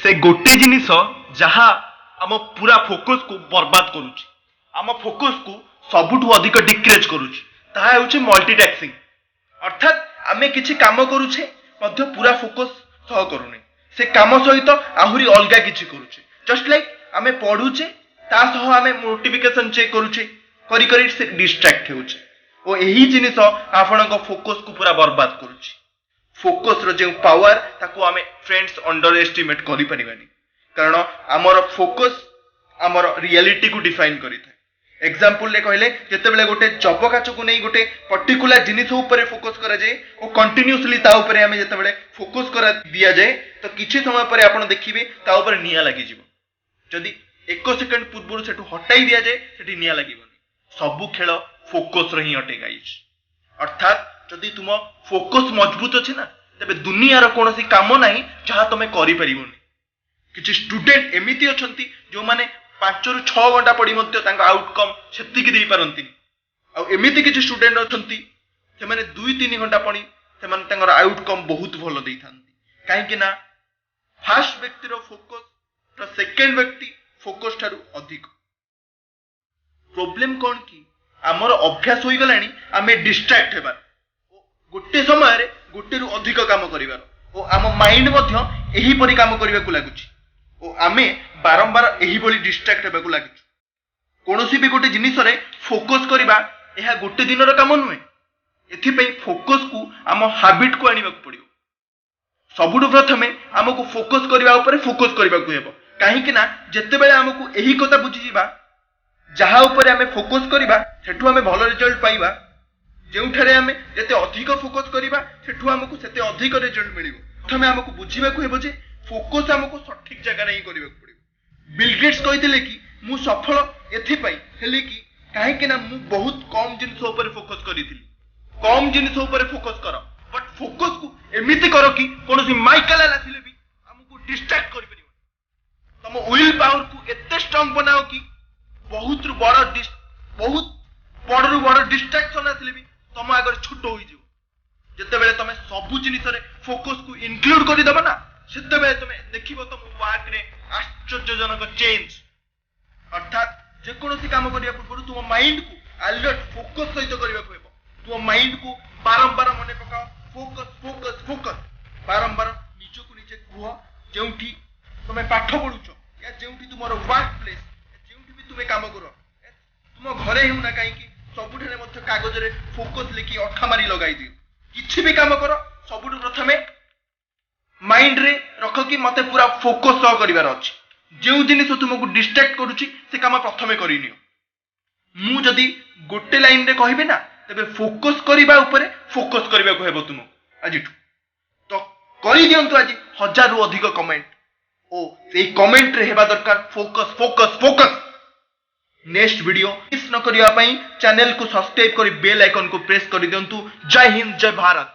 से गोटे जिनिस जहा आम पूरा फोकस को बर्बाद करुच्ची आम फोकस को सबुठु अधिक डिक्रेज करुच्ची ताहा हेउछि मल्टीटास्किंग अर्थात आमे किछि काम करूछे मध्य पूरा फोकस सह करूने से काम सहित आहुरी अलगा किछि करूछे जस्ट लाइक आमे पढुछे ता सह आमे नोटिफिकेशन चेक करूछे करी करी से डिस्ट्रैक्ट हेउछे ओ एही जिनिस आपणक फोकस को पूरा बर्बाद करूछी फोकस रो जे पावर ताको आमे फ्रेंड्स अंडर एस्टिमेट करि परिबानी कारण आमर फोकस आमर रियलिटी को डिफाइन करि थाए एग्जांपल ले कहले जते बेले गोटे जबकाच को नहीं गोटे पर्टिकुलर जिनिस ऊपर फोकस करा जाए और कंटिन्यूअसली ता ऊपर हमें जते बेले फोकस करा दिया जाए तो किछि समय पर आपण देखिबे ता ऊपर निया लागि जिवो जदी 1 सेकंड पूर्व सेटु हटाई दिया जाए सेठी निया लागिबोनी सबु खेल फोकस रही अटे गाइस अर्थात जदी तुम फोकस मजबूत अछि ना तबे दुनियार कोनोसी काम नाही जहा तमे करि परिबोनी किछि स्टूडेंट एमिति अछंती जो माने 5 रु 6 घंटा पढ़ी मध्य तांका आउटकम सेतिकी देई पारंती आ एमिति किछि स्टूडेंट अछंती से माने 2-3 घंटा पढ़ी से माने तांकर आउटकम बहुत भलो देई थांती काहे कि ना फर्स्ट व्यक्ति रो फोकस तो सेकंड व्यक्ति फोकस थारु अधिक प्रॉब्लम कोन की हमर अभ्यास होई गलानी आमे डिस्ट्रैक्ट हेबार गोटे समय रे गोटे रु अधिक काम करिवार ओ आम माइंड मध्य एही परि काम करिवा को लागुची ओ आमे बारंबार एही बोली डिस्ट्रैक्ट हेबा को लागुची कोनोसी भी गोटे जिनिस रे फोकस करिबा एहा गोटे दिन रो काम नुहे एथि पई फोकस को आम हैबिट को आनिबा को पड़ियो सबुठु प्रथमे हमको फोकस करिबा ऊपर फोकस करिबा को हेबो काहे कि ना जत्ते बेले हमको एही कथा बुझी जिबा जहा ऊपर हमें फोकस करिबा सेठु हमें भलो रिजल्ट पाइबा जेउठारे हमें जते अधिक फोकस करिबा सेठु हमको सेते अधिक रिजल्ट मिलिबो प्रथमे हमको बुझीबा को हेबो जे फोकस हमको सठिक जगह रे करिबा को पड़िबो बिल गेट्स कहितले कि मु सफल एथि पई हेली कि काहे कि ना मु बहुत कम जिनिस ऊपर फोकस करिथिली कम जिनिस ऊपर फोकस करो बट फोकस को एमिति करो कि कोनोसी माइकल आथिले भी हमको डिस्ट्रैक्ट करि परिबो तम विल पावर को एते स्ट्रांग बनाओ कि बहुत बड़ डिस्ट्रैक्शन आथिले भी तम आगर छोट होई जिवो जते बेले तमे सबु जिनिस रे फोकस को इंक्लूड करि दबा ना सेते बेले तमे देखिबो तम वर्क रे आश्चर्यजनक चेंज अर्थात जे कोनोसी काम करिया पूर्व तुम माइंड को अलर्ट फोकस सहित करिवा को हेबो तुम माइंड को बारंबार मने पकाओ फोकस फोकस फोकस बारंबार निज को निजे कुह जेउठी तमे पाठ पढुछो या जेउठी तुमरो वर्क प्लेस जेउठी भी तुमे काम करो तुम घरे हेउ ना काई कि सबुठे मध्य कागज रे फोकस लिखि अठा मारी लगाई दियो किछि भी काम करो सबुठु प्रथमे माइंड रे रख कि मते पूरा फोकस सह करिवार अछि जेउ जिनिस तुमको डिस्ट्रैक्ट करूची से काम प्रथमे करिनियो मु जदी गोटे लाइन रे कहिबे ना तबे फोकस करिबा ऊपर फोकस करिबा को हेबो तुम आजिठु तो करि दियंतु आज 1000 रु अधिक कमेंट ओ से कमेंट रे हेबा दरकार focus focus focus next video miss न करिया पई चैनल को सब्सक्राइब करी बेल आइकन को प्रेस करि दियंतु जय हिंद जय भारत।